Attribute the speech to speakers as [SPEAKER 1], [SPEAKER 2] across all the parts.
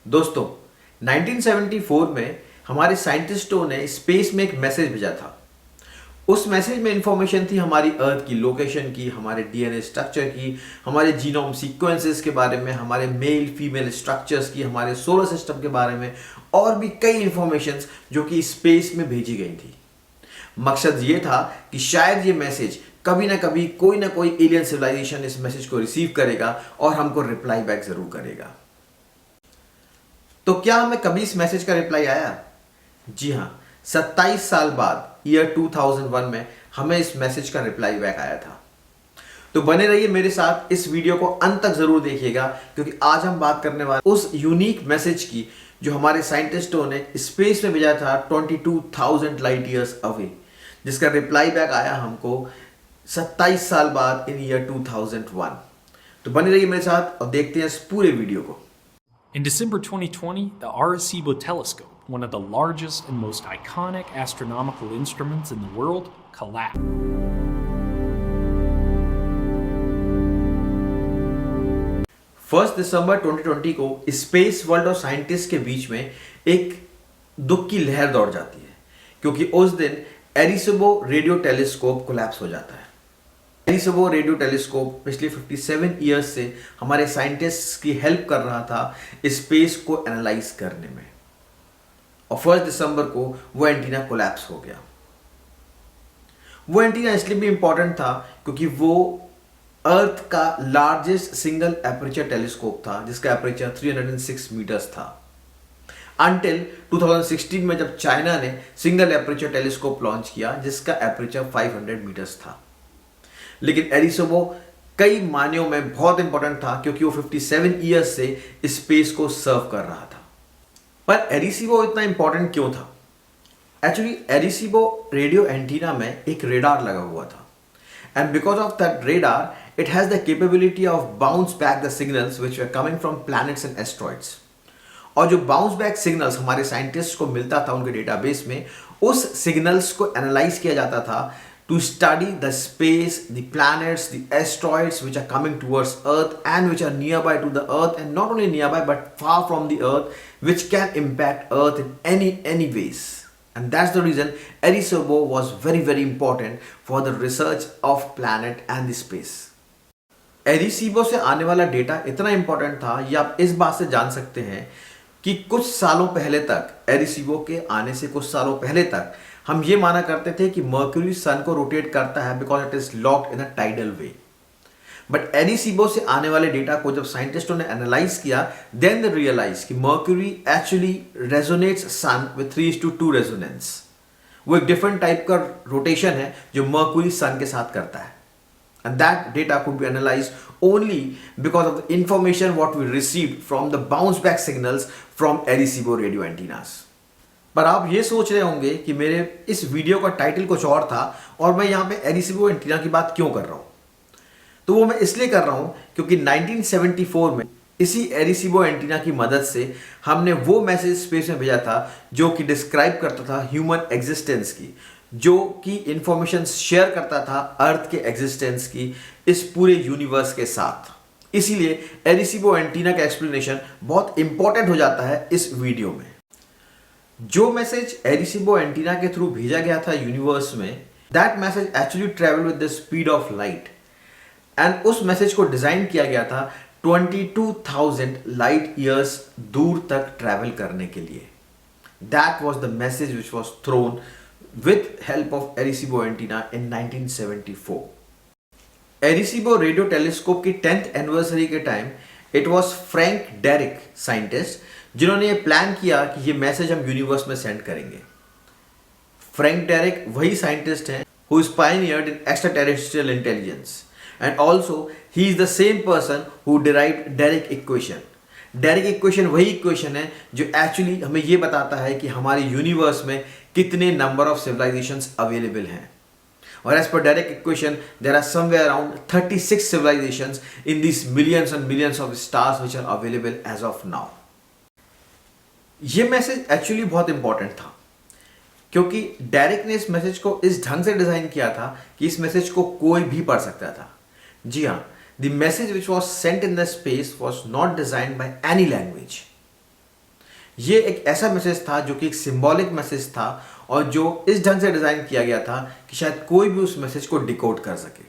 [SPEAKER 1] दोस्तों 1974 में हमारे साइंटिस्टों ने स्पेस में एक मैसेज भेजा था। उस मैसेज में इंफॉर्मेशन थी हमारी अर्थ की लोकेशन की, हमारे डीएनए स्ट्रक्चर की, हमारे जीनोम सीक्वेंसेस के बारे में, हमारे मेल फीमेल स्ट्रक्चर्स की, हमारे सोलर सिस्टम के बारे में और भी कई इंफॉर्मेशंस जो कि स्पेस में भेजी गई थी। मकसद ये था कि शायद ये मैसेज कभी ना कभी कोई ना कोई एलियन सिविलाइजेशन इस मैसेज को रिसीव करेगा और हमको रिप्लाई बैक जरूर करेगा। तो क्या हमें कभी इस मैसेज का रिप्लाई आया? जी हां, 27 साल बाद ईयर 2001 में हमें इस मैसेज का रिप्लाई बैक आया था। तो बने रहिए मेरे साथ, इस वीडियो को अंत तक जरूर देखिएगा क्योंकि आज हम बात करने वाले उस यूनिक मैसेज की जो हमारे साइंटिस्टों ने स्पेस में भेजा था 22,000 लाइट ईयर्स अवे, जिसका रिप्लाई बैक आया हमको 27 साल बाद इन ईयर 2001। तो बने रहिए मेरे साथ और देखते हैं इस पूरे वीडियो को।
[SPEAKER 2] In December 2020, the Arecibo telescope, one of the largest and most iconic astronomical instruments in the world, collapsed.
[SPEAKER 1] 1 दिसंबर 2020 को स्पेस वर्ल्ड और साइंटिस्ट के बीच में एक दुख की लहर दौड़ जाती है क्योंकि उस दिन एरिसेबो रेडियो टेलीस्कोप कोलैप्स हो जाता है। एरिसेबो रेडियो टेलीस्कोप पिछले 57 ईयर्स से हमारे साइंटिस्ट्स की हेल्प कर रहा था स्पेस को एनालाइज करने में, और 1 दिसंबर को वो एंटीना कोलैप्स हो गया। वो एंटीना इसलिए भी इंपॉर्टेंट था क्योंकि वो अर्थ का लार्जेस्ट सिंगल एपर्चर टेलीस्कोप था जिसका एपर्चर 306 मीटर्स था। अंटिल 2016 में जब चाइना ने सिंगल एपर्चर टेलीस्कोप लॉन्च किया जिसका एपर्चर 500 मीटर्स था। लेकिन एरिसेबो कई मायनों में बहुत इंपॉर्टेंट था क्योंकि वो 57 ईयर्स से स्पेस को सर्व कर रहा था। पर एरिसेबो इतना इंपॉर्टेंट क्यों था? एक्चुअली एरिसेबो रेडियो एंटीना में एक रेडार लगा हुआ था, and because of that radar it has the capability of bounce back the signals which were coming from planets and asteroids. और जो बाउंस बैक सिग्नल्स हमारे साइंटिस्ट को मिलता था उनके डेटाबेस में, उस सिग्नल्स को एनालाइज किया जाता था to study the space, the planets, the asteroids which are coming towards Earth and which are nearby to the Earth, and not only nearby but far from the Earth, which can impact Earth in any ways. And that's the reason Arecibo was very important for the research of planet and the space. Arecibo से आने वाला data इतना important था, ये आप इस बात से जान सकते हैं कि कुछ सालों पहले तक, एरिसेबो के आने से कुछ सालों पहले तक हम ये माना करते थे कि मर्क्यूरी सन को रोटेट करता है because it is locked in a tidal way. But Arecibo से आने वाले डेटा को जब साइंटिस्टों ने एनालाइज किया, देन दे रियलाइज कि mercury actually resonates sun with 3:2 resonance. वो एक डिफरेंट टाइप का रोटेशन है जो मर्क्यूरी सन के साथ करता है, and that data could be analyzed only because of the information what we received from the bounce back signals from Arecibo radio antennas. पर आप ये सोच रहे होंगे कि मेरे इस वीडियो का टाइटल कुछ और था और मैं यहाँ पे एरिसेबो एंटीना की बात क्यों कर रहा हूँ? तो वो मैं इसलिए कर रहा हूँ क्योंकि 1974 में इसी एरिसेबो एंटीना की मदद से हमने वो मैसेज स्पेस में भेजा था जो कि डिस्क्राइब करता था ह्यूमन एग्जिस्टेंस की, जो कि इंफॉर्मेशन शेयर करता था अर्थ के एग्जिस्टेंस की इस पूरे यूनिवर्स के साथ। इसीलिए एरिसेबो एंटीना का एक्सप्लेनेशन बहुत इंपॉर्टेंट हो जाता है इस वीडियो में। जो मैसेज एरिसेबो एंटीना के थ्रू भेजा गया था यूनिवर्स में, that message actually travel with the speed of light, and उस मैसेज को डिजाइन किया गया था 22,000 लाइट ईयर्स दूर तक ट्रेवल करने के लिए। That was the message which was thrown with help of Arecibo antenna in 1974. Arecibo radio telescope की 10th एनिवर्सरी के time it was Frank Derrick scientist जिन्होंने ये प्लान किया कि ये मैसेज हम यूनिवर्स में सेंड करेंगे। फ्रैंक डेरिक वही साइंटिस्ट हैं who is pioneered in extraterrestrial intelligence, and also he is the same person who derived Derrick equation. Derrick equation वही इक्वेशन है जो एक्चुअली हमें ये बताता है कि हमारे यूनिवर्स में कितने नंबर ऑफ सिविलाइजेशंस अवेलेबल हैं। और एज पर Derrick equation there are somewhere around 36 civilizations in this millions and millions of stars which are available as of now. ये मैसेज एक्चुअली बहुत इंपॉर्टेंट था क्योंकि डेरिक ने इस मैसेज को इस ढंग से डिजाइन किया था कि इस मैसेज को कोई भी पढ़ सकता था। जी हाँ, the message which was sent in the space was not designed by any language. ये एक ऐसा मैसेज था जो कि एक सिंबॉलिक मैसेज था और जो इस ढंग से डिजाइन किया गया था कि शायद कोई भी उस मैसेज को डिकोड कर सके।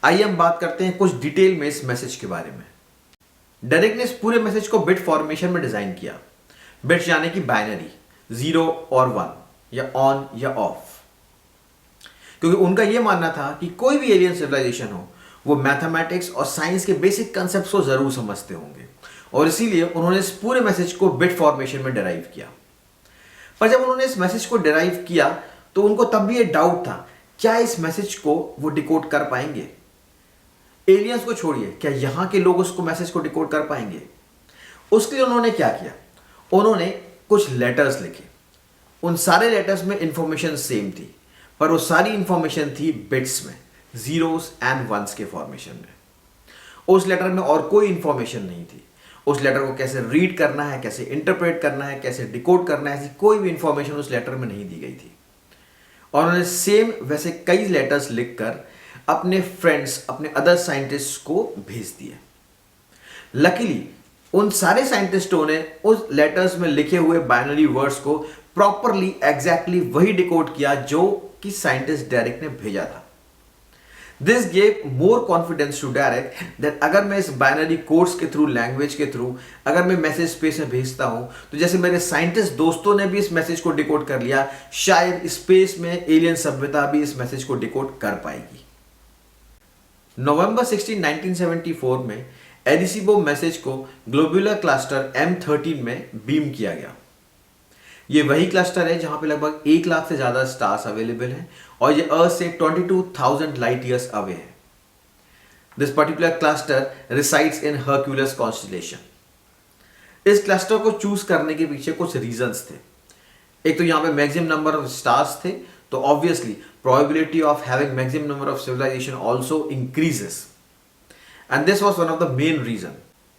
[SPEAKER 1] आइए हम बात करते हैं कुछ डिटेल में इस मैसेज के बारे में। डेरेक ने इस पूरे मैसेज को बिट फॉर्मेशन में डिजाइन किया। बिट्स यानी कि बाइनरी, 0 और 1 या ऑन या ऑफ, क्योंकि उनका यह मानना था कि कोई भी एलियन सिविलाइजेशन हो वो मैथमेटिक्स और साइंस के बेसिक कंसेप्ट्स को जरूर समझते होंगे और इसीलिए उन्होंने इस पूरे मैसेज को बिट फॉर्मेशन में डिराइव किया। पर जब उन्होंने इस मैसेज को डिराइव किया तो उनको तब भी ये डाउट था, क्या इस मैसेज को वो डिकोड कर पाएंगे? एलियंस को छोड़िए, क्या यहां के लोग उसको मैसेज को डिकोड कर पाएंगे? उसके लिए उन्होंने क्या किया, उन्होंने कुछ लेटर्स लिखे। उन सारे लेटर्स में इंफॉर्मेशन सेम थी, पर वो सारी इंफॉर्मेशन थी बिट्स में, जीरोस एंड वंस के फॉर्मेशन में। उस लेटर में और कोई इंफॉर्मेशन नहीं थी। उस लेटर को कैसे रीड करना है, कैसे इंटरप्रेट करना है, कैसे डिकोड करना है, ऐसी कोई भी इंफॉर्मेशन उस लेटर में नहीं दी गई थी। और उन्होंने सेम वैसे कई लेटर्स लिखकर अपने फ्रेंड्स, अपने अदर साइंटिस्ट को भेज दिए। लकीली उन सारे साइंटिस्टों ने उस लेटर्स में लिखे हुए बाइनरी वर्ड्स को प्रॉपरली एग्जैक्टली वही डिकोड किया जो कि साइंटिस्ट डेरेक ने भेजा था। This gave more confidence to Derek that अगर मैं इस बाइनरी कोड्स के थ्रू, लैंग्वेज के थ्रू अगर मैं मैसेज स्पेस में भेजता हूं तो जैसे मेरे साइंटिस्ट दोस्तों ने भी इस मैसेज को डिकोड कर लिया, शायद स्पेस में एलियन सभ्यता भी इस मैसेज को डिकोड कर पाएगी। नवंबर 16, 1974 में एरिसीबो मैसेज को ग्लोबुलर क्लस्टर M13 में बीम किया गया। ये वही क्लस्टर है जहां पे लगभग 1 लाख से ज्यादा स्टार्स अवेलेबल हैं और ये अर्थ से 22,000 लाइट ईयर्स अवे है। This particular cluster resides in Hercules constellation. इस क्लस्टर को चूज करने के पीछे कुछ रीजंस थे। एक तो यहां पे मैक्सिमम नंबर ऑफ स्टार्स थे, तो obviously probability of having maximum number of civilization also increases, and this was one of the main reason.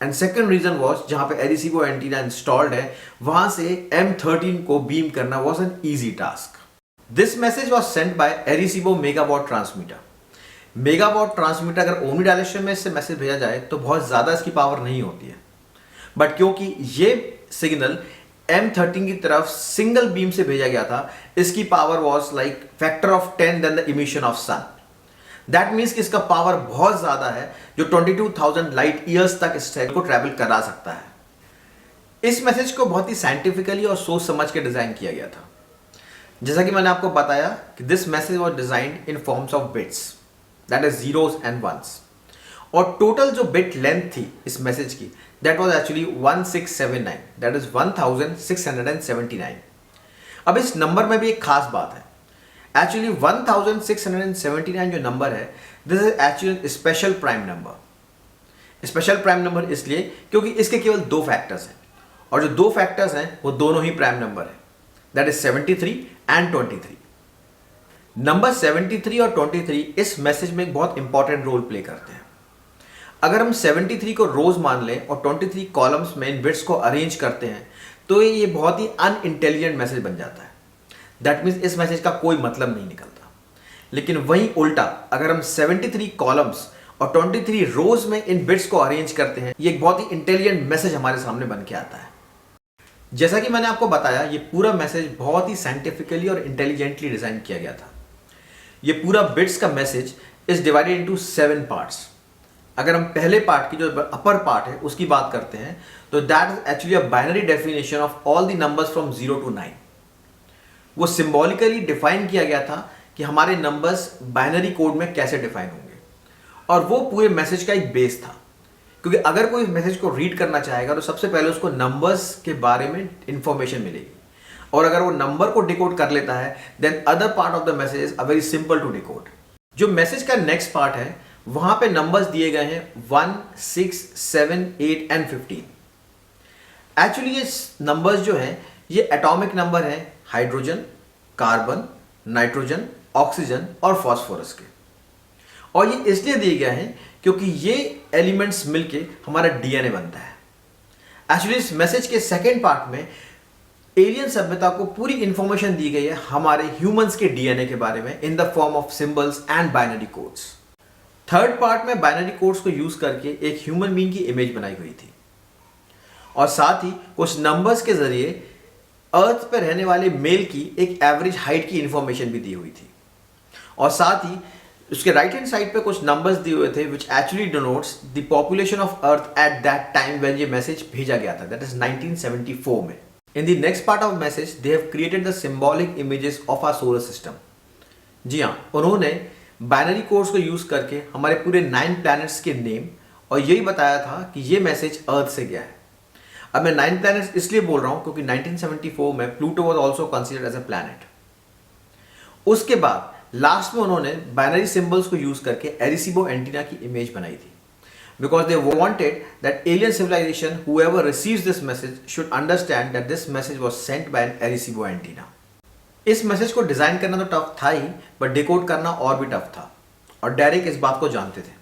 [SPEAKER 1] And second reason was जहां पे एरिसीबो एंटीना इंस्टॉल्ड है वहां से M13 को बीम करना was an easy task. This message was sent by Arecibo megawatt transmitter. Megawatt transmitter अगर omni direction में इससे मैसेज भेजा जाए तो बहुत ज्यादा इसकी पावर नहीं होती है, बट क्योंकि ये सिग्नल M13 की तरफ सिंगल बीम से भेजा गया था, इसकी power was like factor of 10 then the emission of sun. That means कि इसका पावर बहुत ज्यादा है जो 22,000 लाइट ईयर्स तक इस सेल को ट्रैवल करा सकता है। इस मैसेज को बहुत ही साइंटिफिकली और सोच समझ के डिजाइन किया गया था। जैसा कि मैंने आपको बताया कि this message was designed in forms of bits, that is zeros and ones, और टोटल जो बिट लेंथ थी इस मैसेज की that was actually 1679, that is 1679। अब इस नंबर में भी एक खास बात है। एक्चुअली 1679 जो नंबर है, this is actually special prime number. Special prime number इसलिए क्योंकि इसके केवल 2 फैक्टर्स हैं, और जो 2 फैक्टर्स हैं वो दोनों ही प्राइम नंबर है, दैट इज 73 एंड 23। नंबर 73 और 23 इस मैसेज में एक बहुत इंपॉर्टेंट रोल प्ले करते हैं। अगर हम 73 को रोज मान लें और 23 कॉलम्स में इन बिट्स को अरेंज करते हैं तो ये बहुत ही अनइंटेलिजेंट मैसेज बन जाता है। दैट मीन्स इस मैसेज का कोई मतलब नहीं निकलता। लेकिन वहीं उल्टा अगर हम 73 कॉलम्स और 23 रोज में इन बिट्स को अरेंज करते हैं, ये एक बहुत ही इंटेलिजेंट मैसेज हमारे सामने बन के आता है। जैसा कि मैंने आपको बताया, ये पूरा मैसेज बहुत ही साइंटिफिकली और इंटेलिजेंटली डिजाइन किया गया था। ये पूरा बिट्स का message is divided into 7 parts. अगर हम पहले पार्ट की जो अपर पार्ट है उसकी बात करते हैं तो that is actually a binary definition of all the numbers from 0 to 9। वो सिंबॉलिकली डिफाइन किया गया था कि हमारे नंबर्स बाइनरी कोड में कैसे डिफाइन होंगे, और वो पूरे मैसेज का एक बेस था। क्योंकि अगर कोई मैसेज को रीड करना चाहेगा तो सबसे पहले उसको नंबर्स के बारे में इंफॉर्मेशन मिलेगी, और अगर वो नंबर को डिकोड कर लेता है then other part of the message is very simple to decode. जो मैसेज का नेक्स्ट पार्ट है वहां पे नंबर्स दिए गए हैं 1, 6, 7, 8 एंड 15। एक्चुअली ये नंबर्स जो हैं ये एटॉमिक नंबर हैं हाइड्रोजन, कार्बन, नाइट्रोजन, ऑक्सीजन और फास्फोरस के, और ये इसलिए दिए गए हैं क्योंकि ये एलिमेंट्स मिलके हमारा डीएनए बनता है। एक्चुअली इस मैसेज के सेकेंड पार्ट में एलियन सभ्यता को पूरी इंफॉर्मेशन दी गई है हमारे ह्यूमंस के डीएनए के बारे में in the form of symbols and binary codes. Third part में बाइनरी कोड्स को यूज करके एक ह्यूमन बीइंग की इमेज बनाई हुई थी, और साथ ही कुछ नंबर्स के जरिए अर्थ पर रहने वाले मेल की एक एवरेज हाइट की इंफॉर्मेशन भी दी हुई थी। और साथ ही उसके राइट हैंड साइड पे कुछ नंबर्स दिए हुए थे which actually denotes the population of earth at that time when ये मैसेज भेजा गया था, दैट इज 1974 में। In the next part of message they have created the symbolic images of our solar system. जी हाँ, उन्होंने बाइनरी कोड्स को use करके हमारे पूरे 9 प्लैनेट्स के नेम और यही बताया था कि ये मैसेज अर्थ से गया है। अब मैं 9 प्लैनेट्स इसलिए बोल रहा हूं क्योंकि 1974 में Pluto was also considered as a planet. उसके बाद लास्ट में उन्होंने बाइनरी सिंबल्स को यूज करके एरिसीबो एंटीना की इमेज बनाई थी, because they wanted that alien civilisation whoever receives this message should understand that this message was sent by N एरिसीबो antenna. इस मैसेज को डिजाइन करना तो टफ था ही, बट डिकोड करना और भी टफ था, और डेरिक इस बात को जानते थे।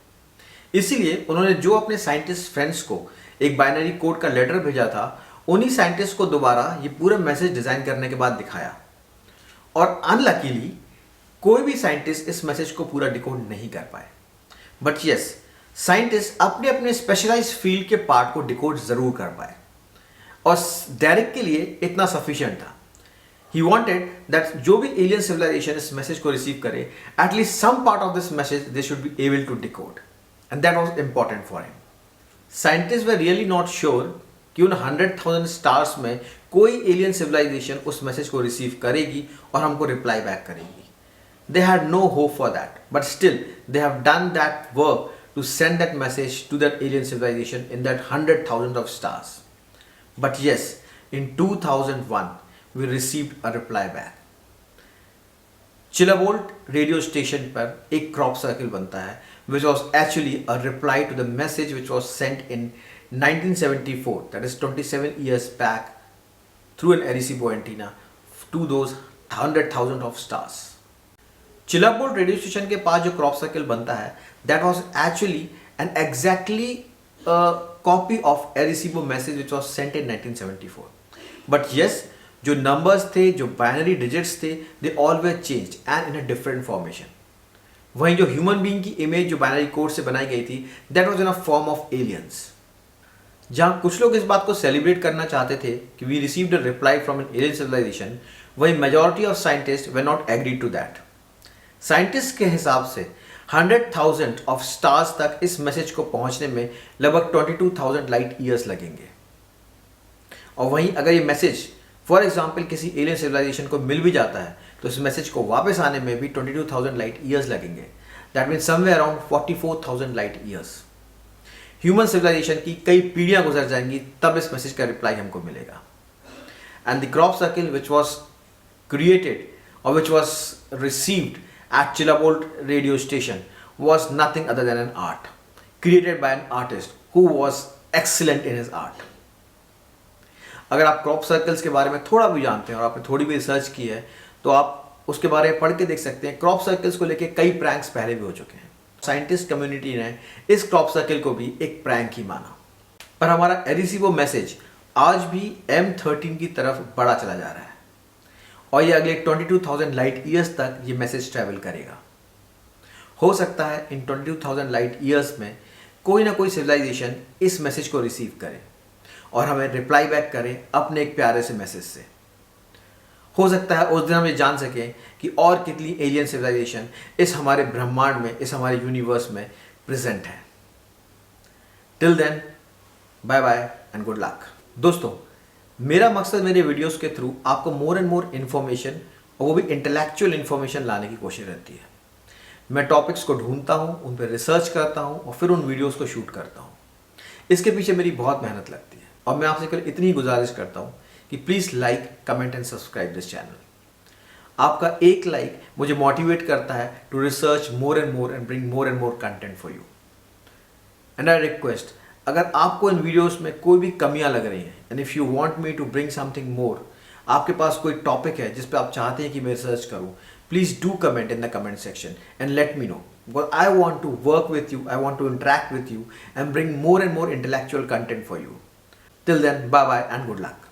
[SPEAKER 1] इसीलिए उन्होंने जो अपने साइंटिस्ट फ्रेंड्स को एक बाइनरी कोड का लेटर भेजा था, उन्हीं साइंटिस्ट को दोबारा ये पूरा मैसेज डिजाइन करने के बाद दिखाया, और अनलकीली कोई भी साइंटिस्ट इस मैसेज को पूरा डिकोड नहीं कर पाए। बट यस, साइंटिस्ट अपने अपने स्पेशलाइज्ड फील्ड के पार्ट को डिकोड जरूर कर पाए, और डेरिक के लिए इतना सफिशिएंट था। ही वांटेड दैट जो भी एलियन सिविलाइजेशन इस मैसेज को रिसीव करे, at least some part of this message they should be able to decode, and that was important for him. Scientist were really not sure कि उन 100,000 stars में कोई alien civilization उस मैसेज को receive करेगी और हमको रिप्लाई बैक करेगी। They had no hope for that, but still they have done that work to send that message to that alien civilization in that 100,000 of stars. But yes, in 2001 we received a reply back. Chilabolt radio station पर एक crop circle बनता है, which was actually a reply to the message which was sent in 1974, that is 27 years back, through an Arecibo antenna to those 100,000 of stars. Chilbolton radio station के पास जो crop circle बनता है, that was actually an exactly copy of Arecibo message which was sent in 1974। But yes, जो numbers थे, जो binary digits थे, they always changed and in a different formation. वहीं जो ह्यूमन बीइंग की इमेज जो बाइनरी कोड से बनाई गई थी, that was in a form of aliens. जहां कुछ लोग इस बात को सेलिब्रेट करना चाहते थे कि we received a reply from an alien civilisation, वहीं majority of scientist were not agreed to that. Scientist के हिसाब से 100,000 ऑफ स्टार्स तक इस मैसेज को पहुंचने में लगभग 22,000 लाइट ईयर्स लगेंगे, और वहीं अगर ये मैसेज फॉर एग्जांपल किसी एलियन सिविलाइजेशन को मिल भी जाता है, तो इस मैसेज को वापस आने में भी 22,000 लाइट ईयर्स लगेंगे। That means somewhere around 44,000 light years. Human civilization की कई पीढ़ियां गुजर जाएंगी, तब इस मैसेज का रिप्लाई हमको मिलेगा। And the crop circle which was created और which was received at Chilabolt radio station was nothing other than an art created by an artist who was excellent in his art. अगर आप crop circles के बारे में थोड़ा भी जानते हैं और आपने थोड़ी भी रिसर्च की है, तो आप उसके बारे में पढ़ के देख सकते हैं। क्रॉप सर्कल्स को लेके कई प्रैंक्स पहले भी हो चुके हैं। साइंटिस्ट कम्युनिटी ने इस क्रॉप सर्कल को भी एक प्रैंक ही माना, पर हमारा एरिसीबो मैसेज आज भी M13 की तरफ बढ़ा चला जा रहा है, और ये अगले 22,000 लाइट ईयर्स तक ये मैसेज ट्रैवल करेगा। हो सकता है इन 22,000 लाइट ईयर्स में कोई ना कोई सिविलाइजेशन इस मैसेज को रिसीव करे और हमें रिप्लाई बैक करे अपने एक प्यारे से मैसेज से। हो सकता है उस दिन हम ये जान सकें कि और कितनी एलियन सिविलाइजेशन इस हमारे ब्रह्मांड में, इस हमारे यूनिवर्स में प्रेजेंट है। Till then, bye bye and good luck. दोस्तों, मेरा मकसद मेरे वीडियोस के थ्रू आपको मोर एंड मोर इन्फॉर्मेशन, और वो भी इंटेलेक्चुअल इन्फॉर्मेशन लाने की कोशिश रहती है। मैं टॉपिक्स को ढूंढता हूँ, उन पर रिसर्च करता हूँ और फिर उन वीडियोस को शूट करता हूँ। इसके पीछे मेरी बहुत मेहनत लगती है, और मैं आपसे केवल इतनी गुजारिश करता हूँ कि please like, comment and subscribe this channel. आपका एक लाइक मुझे मोटिवेट करता है to research more and bring more and more content for you. And I request, अगर आपको इन वीडियोस में कोई भी कमियां लग रही हैं, and if you want me to bring something more, आपके पास कोई टॉपिक है जिस पे आप चाहते हैं कि मैं रिसर्च करूं, please do comment in the comment section and let me know, because I want to work with you, I want to interact with you and bring more and more intellectual content for you. Till then, bye bye and good luck.